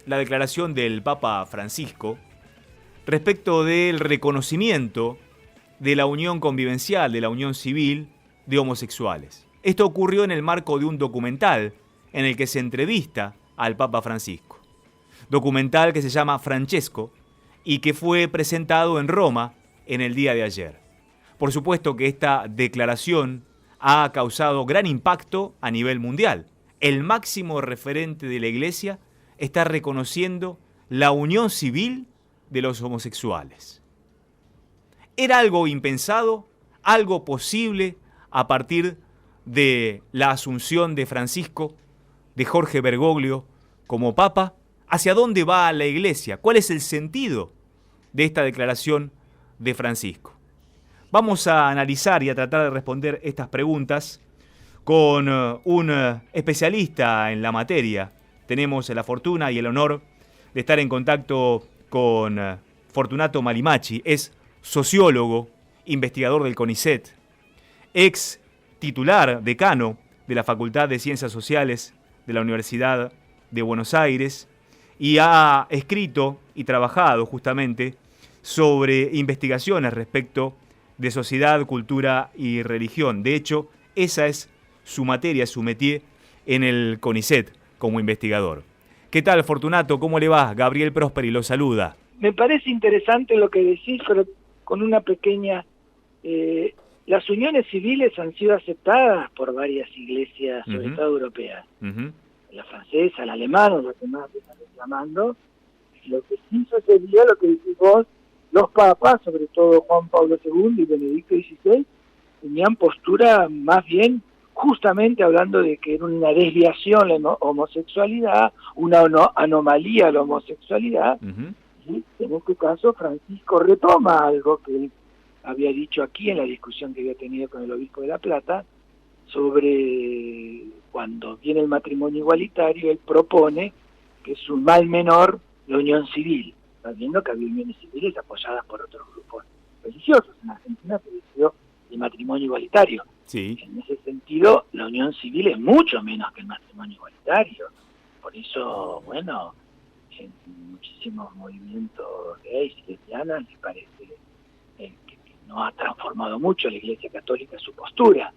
la declaración del Papa Francisco respecto del reconocimiento de la unión convivencial, de la unión civil de homosexuales. Esto ocurrió en el marco de un documental en el que se entrevista al Papa Francisco. Documental que se llama Francesco y que fue presentado en Roma en el día de ayer. Por supuesto que esta declaración ha causado gran impacto a nivel mundial. El máximo referente de la Iglesia está reconociendo la unión civil de los homosexuales. Era algo impensado, algo posible a partir de la asunción de Francisco, de Jorge Bergoglio como Papa. ¿Hacia dónde va la Iglesia? ¿Cuál es el sentido de esta declaración de Francisco? Vamos a analizar y a tratar de responder estas preguntas con un especialista en la materia. Tenemos la fortuna y el honor de estar en contacto con Fortunato Malimachi. Es sociólogo, investigador del CONICET, ex titular, decano de la Facultad de Ciencias Sociales de la Universidad de Buenos Aires, y ha escrito y trabajado justamente sobre investigaciones respecto de sociedad, cultura y religión. De hecho, esa es su materia, su métier en el CONICET como investigador. ¿Qué tal, Fortunato? ¿Cómo le va? Gabriel Prosperi lo saluda. Me parece interesante lo que decís, pero con una pequeña... las uniones civiles han sido aceptadas por varias iglesias, sobre todo europeas. La francesa, la alemana, los que más están reclamando. Lo que sí sucedió, lo que decís vos, los papas, sobre todo Juan Pablo II y Benedicto XVI, tenían postura más bien justamente hablando de que era una desviación la homosexualidad, una anomalía la homosexualidad, y en este caso Francisco retoma algo que él había dicho aquí en la discusión que había tenido con el obispo de La Plata, sobre cuando viene el matrimonio igualitario, él propone que es un mal menor la unión civil, sabiendo que había uniones civiles apoyadas por otros grupos religiosos. En Argentina se decidió el matrimonio igualitario. Sí. En ese sentido, la unión civil es mucho menos que el matrimonio igualitario. Por eso, bueno, en muchísimos movimientos gays y lesbianas les parece que no ha transformado mucho la Iglesia Católica su postura.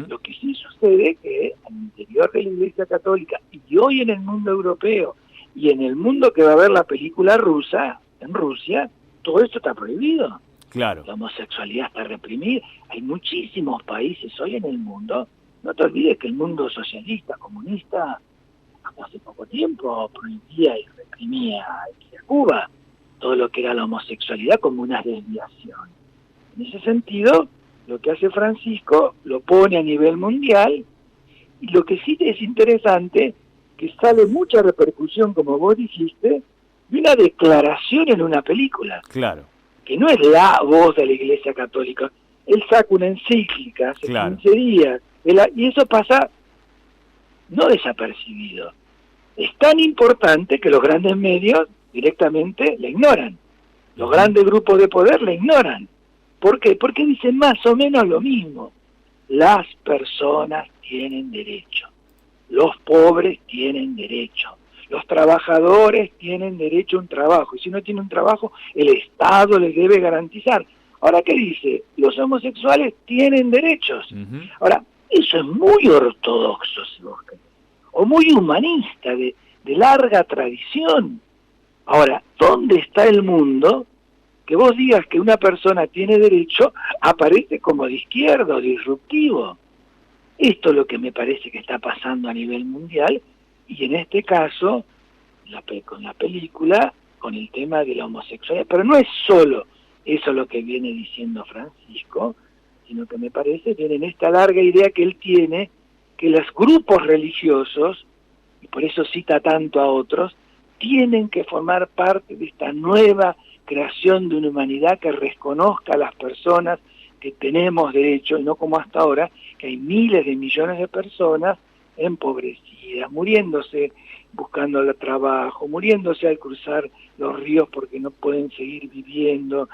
Lo que sí sucede es que al interior de la Iglesia Católica y hoy en el mundo europeo y en el mundo que va a ver la película rusa, en Rusia, todo esto está prohibido. Claro. La homosexualidad está reprimida. Hay muchísimos países hoy en el mundo. No te olvides que el mundo socialista, comunista, hasta hace poco tiempo prohibía y reprimía a Cuba todo lo que era la homosexualidad como una desviación. En ese sentido, lo que hace Francisco lo pone a nivel mundial, y lo que sí es interesante, que sale mucha repercusión, como vos dijiste, de una declaración en una película. Claro. Que no es la voz de la Iglesia Católica. Él saca una encíclica hace 15 días, y eso pasa no desapercibido. Es tan importante que los grandes medios directamente la ignoran. Los grandes grupos de poder la ignoran. ¿Por qué? Porque dicen más o menos lo mismo. Las personas tienen derecho. Los pobres tienen derecho. Los trabajadores tienen derecho a un trabajo. Y si no tienen un trabajo, el Estado les debe garantizar. Ahora, ¿qué dice? Los homosexuales tienen derechos. Ahora, eso es muy ortodoxo, si vos querés, o muy humanista, de larga tradición. Ahora, ¿dónde está el mundo que vos digas que una persona tiene derecho aparece como de izquierda o disruptivo? Esto es lo que me parece que está pasando a nivel mundial, y en este caso, con la película, con el tema de la homosexualidad. Pero no es solo eso lo que viene diciendo Francisco, sino que me parece que en esta larga idea que él tiene, que los grupos religiosos, y por eso cita tanto a otros, tienen que formar parte de esta nueva creación de una humanidad que reconozca a las personas que tenemos derecho, y no como hasta ahora, que hay miles de millones de personas empobrecidas, muriéndose buscando el trabajo, muriéndose al cruzar los ríos porque no pueden seguir viviendo,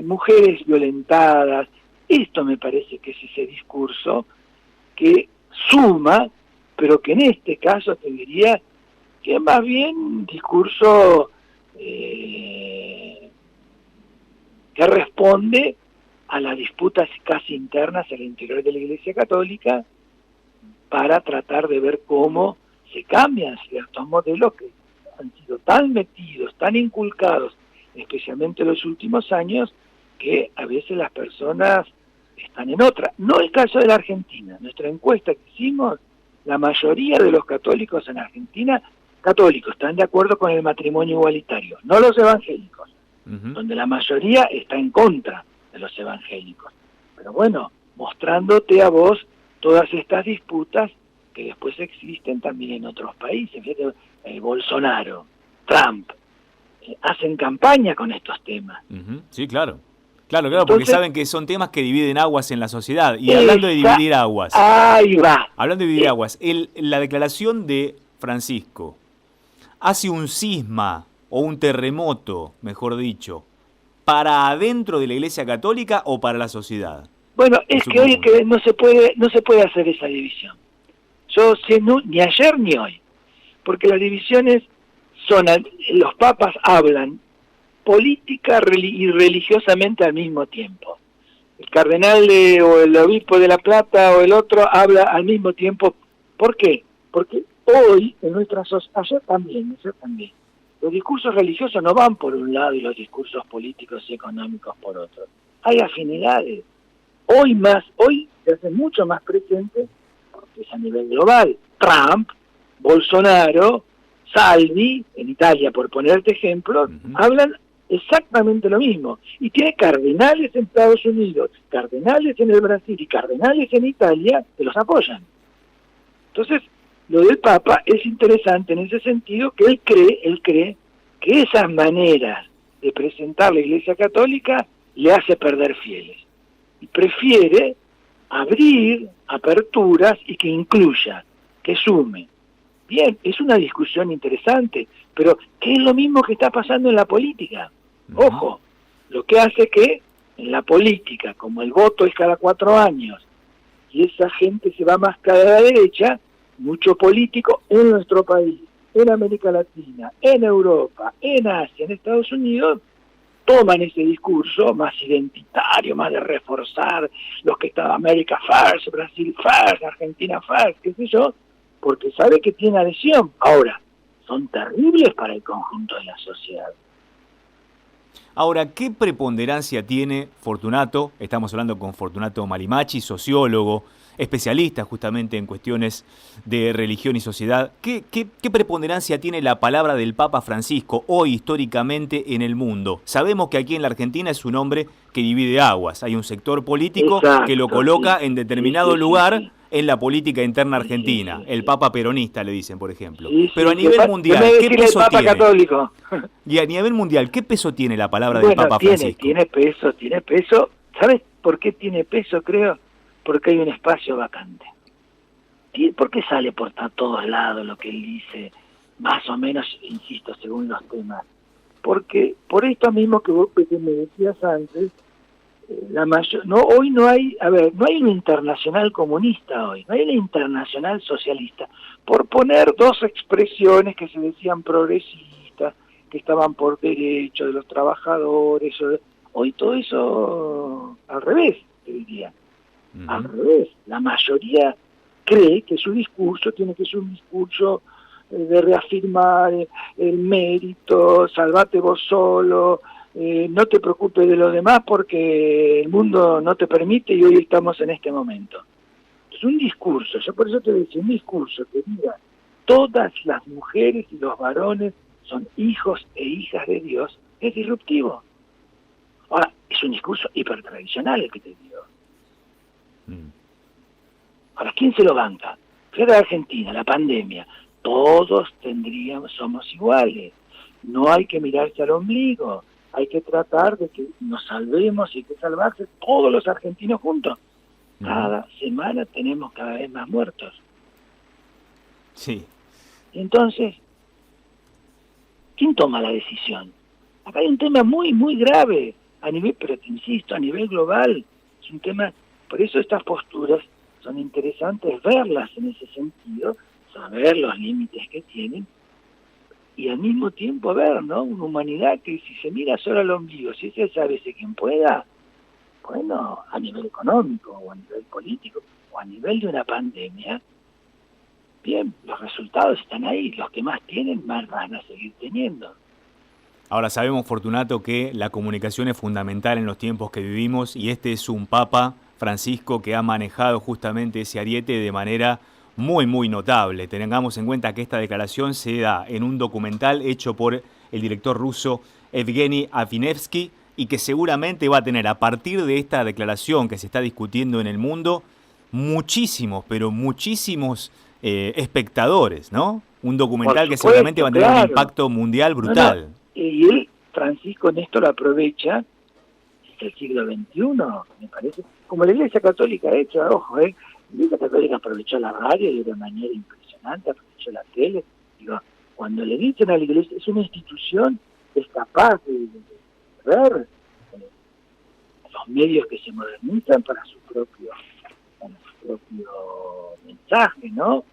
mujeres violentadas. Esto me parece que es ese discurso que suma, pero que en este caso te diría que es más bien discurso que responde a las disputas casi internas al interior de la Iglesia Católica para tratar de ver cómo se cambian ciertos modelos que han sido tan metidos, tan inculcados, especialmente en los últimos años, que a veces las personas están en otra. No el caso de la Argentina. Nuestra encuesta que hicimos, la mayoría de los católicos en Argentina, católicos, están de acuerdo con el matrimonio igualitario, no los evangélicos, donde la mayoría está en contra de los evangélicos. Pero bueno, mostrándote a vos todas estas disputas que después existen también en otros países. Fíjate, Bolsonaro, Trump, hacen campaña con estos temas. Sí, claro. Claro, entonces, porque saben que son temas que dividen aguas en la sociedad. Y hablando de dividir aguas. Ahí va. Hablando de dividir aguas, la declaración de Francisco hace un cisma o un terremoto, mejor dicho, para adentro de la Iglesia Católica o para la sociedad. Bueno, es que hoy que no se puede hacer esa división. Yo sé ni ayer ni hoy, porque las divisiones son, los papas hablan política y religiosamente al mismo tiempo. El cardenal o el obispo de La Plata o el otro habla al mismo tiempo. ¿Por qué? Porque hoy en nuestra sociedad, ayer también, los discursos religiosos no van por un lado y los discursos políticos y económicos por otro. Hay afinidades. Hoy se hace mucho más presente porque es a nivel global. Trump, Bolsonaro, Salvi, en Italia, por ponerte ejemplos, hablan exactamente lo mismo. Y tiene cardenales en Estados Unidos, cardenales en el Brasil y cardenales en Italia que los apoyan. Entonces, lo del Papa es interesante en ese sentido, que él cree que esas maneras de presentar la Iglesia Católica le hace perder fieles. Y prefiere abrir aperturas y que incluya, que sume. Bien, es una discusión interesante, pero ¿qué es lo mismo que está pasando en la política? Ojo, lo que hace que en la política, como el voto es cada 4 años, y esa gente se va más cada la derecha, mucho político en nuestro país, en América Latina, en Europa, en Asia, en Estados Unidos, toman ese discurso más identitario, más de reforzar los que estaban América First, Brasil First, Argentina First, qué sé yo, porque sabe que tiene adhesión. Ahora, son terribles para el conjunto de la sociedad. Ahora, ¿qué preponderancia tiene Fortunato? Estamos hablando con Fortunato Marimachi, sociólogo, especialista justamente en cuestiones de religión y sociedad. ¿Qué preponderancia tiene la palabra del Papa Francisco hoy históricamente en el mundo? Sabemos que aquí en la Argentina es un hombre que divide aguas. Hay un sector político que lo coloca en determinado lugar en la política interna argentina. El Papa peronista, le dicen, por ejemplo. Pero a nivel mundial, ¿qué peso tiene? Católico. Y a nivel mundial, ¿qué peso tiene la palabra del Papa Francisco? Tiene peso. ¿Sabes por qué tiene peso, creo? Porque hay un espacio vacante. ¿Por qué sale por todos lados lo que él dice? Más o menos, insisto, según los temas. Porque por esto mismo que vos me decías antes, hoy no hay una internacional comunista hoy, no hay una internacional socialista, por poner dos expresiones que se decían progresistas, que estaban por derecho de los trabajadores, hoy todo eso al revés, te diría. Al revés, la mayoría cree que su discurso tiene que ser un discurso de reafirmar el mérito, salvate vos solo, no te preocupes de lo demás porque el mundo no te permite y hoy estamos en este momento. Es un discurso, yo por eso te decía, un discurso que diga todas las mujeres y los varones son hijos e hijas de Dios, es disruptivo. Ahora, es un discurso hipertradicional el que te digo. Ahora, ¿quién se lo banca? Fíjate a Argentina, la pandemia. Todos somos iguales. No hay que mirarse al ombligo. Hay que tratar de que nos salvemos y hay que salvarse todos los argentinos juntos. Cada semana tenemos cada vez más muertos. Sí. Entonces, ¿quién toma la decisión? Acá hay un tema muy, muy grave, pero te insisto, a nivel global. Es un tema, por eso estas posturas son interesantes verlas en ese sentido, saber los límites que tienen, y al mismo tiempo ver, ¿no? Una humanidad que si se mira solo al ombligo, si ese sabe quien pueda, bueno, a nivel económico o a nivel político o a nivel de una pandemia, bien, los resultados están ahí, los que más tienen más van a seguir teniendo. Ahora sabemos, Fortunato, que la comunicación es fundamental en los tiempos que vivimos y este es un Papa Francisco que ha manejado justamente ese ariete de manera muy notable. Tengamos en cuenta que esta declaración se da en un documental hecho por el director ruso Evgeny Afinevsky y que seguramente va a tener a partir de esta declaración que se está discutiendo en el mundo muchísimos, pero muchísimos espectadores, ¿no? Un documental que seguramente va a tener un impacto mundial brutal. Y él, Francisco, en esto lo aprovecha, es el siglo XXI, me parece, como la Iglesia Católica ha hecho, ojo, la Iglesia Católica aprovechó la radio de una manera impresionante, aprovechó la tele. Digo, cuando le dicen a la Iglesia, es una institución que es capaz de ver los medios que se modernizan para su propio mensaje, ¿no?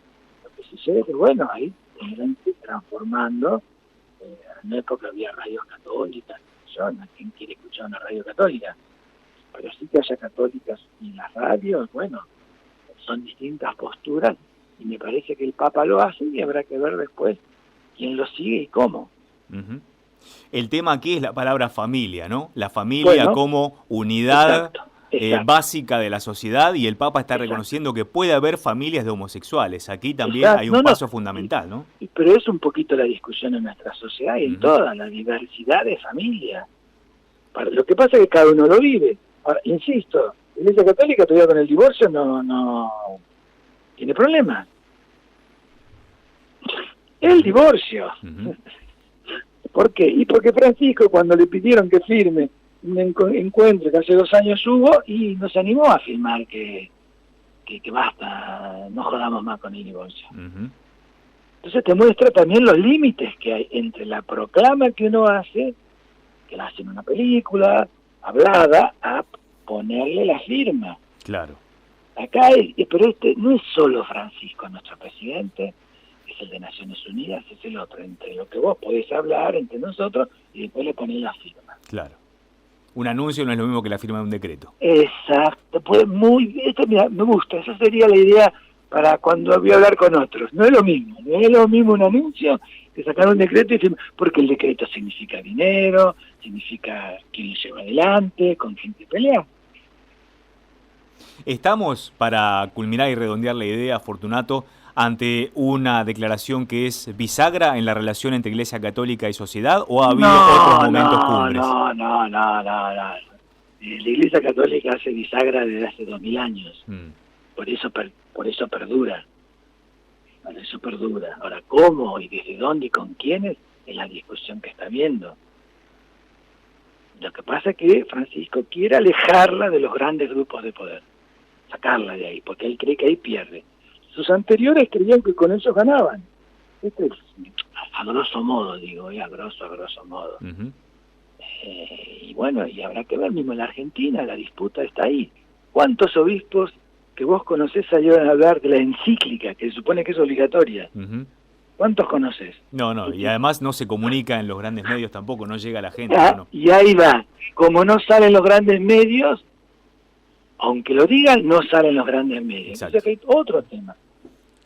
Lo que sucede es que, bueno, ahí tendrán que ir transformando. En una época había radios católicas, ¿a quién quiere escuchar una radio católica? Pero sí que haya católicas en las radios, bueno, son distintas posturas y me parece que el Papa lo hace y habrá que ver después quién lo sigue y cómo. Uh-huh. El tema aquí es la palabra familia, ¿no? La familia como unidad básica de la sociedad y el Papa está reconociendo que puede haber familias de homosexuales. Aquí también hay un paso fundamental, ¿no? Pero es un poquito la discusión en nuestra sociedad y en toda la diversidad de familias. Lo que pasa es que cada uno lo vive. Ahora, insisto, la Iglesia Católica todavía con el divorcio no tiene problemas. El divorcio. ¿Por qué? Y porque Francisco, cuando le pidieron que firme un encuentro que hace 2 años hubo, y no se animó a firmar que basta, no jodamos más con el divorcio. Entonces te muestra también los límites que hay entre la proclama que uno hace, que la hace en una película, hablada, a ponerle la firma. Claro. Acá pero no es solo Francisco, nuestro presidente, es el de Naciones Unidas, es el otro, entre lo que vos podés hablar entre nosotros y después le ponés la firma. Claro. Un anuncio no es lo mismo que la firma de un decreto. Exacto, pues mira, me gusta, esa sería la idea para cuando voy a hablar con otros. No es lo mismo un anuncio que sacar un decreto y firmar, porque el decreto significa dinero, significa quién lo lleva adelante, con quién te pelea. Estamos, para culminar y redondear la idea, Fortunato, ante una declaración que es bisagra en la relación entre Iglesia Católica y sociedad, ¿o ha habido otros momentos cumbres? No. La Iglesia Católica hace bisagra desde hace 2000 años. Por eso perdura. Ahora, ¿cómo y desde dónde y con quiénes? Es la discusión que está habiendo. Lo que pasa es que Francisco quiere alejarla de los grandes grupos de poder, sacarla de ahí, porque él cree que ahí pierde. Sus anteriores creían que con eso ganaban. Este es, a grosso modo, digo, a grosso modo. Y bueno, y habrá que ver, mismo en la Argentina, la disputa está ahí. ¿Cuántos obispos que vos conocés salieron a hablar de la encíclica, que se supone que es obligatoria? ¿Cuántos conocés? No, y además no se comunica en los grandes medios tampoco, no llega a la gente. ¿No? Y ahí va, como no salen los grandes medios, aunque lo digan, no salen los grandes medios. Entonces hay otro tema.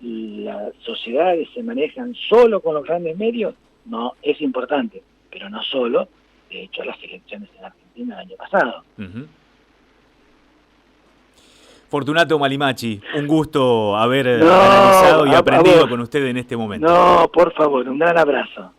¿Las sociedades se manejan solo con los grandes medios? No, es importante, pero no solo. De hecho, las elecciones en Argentina el año pasado. Fortunato Malimachi, un gusto haber analizado y aprendido con usted en este momento. No, por favor, un gran abrazo.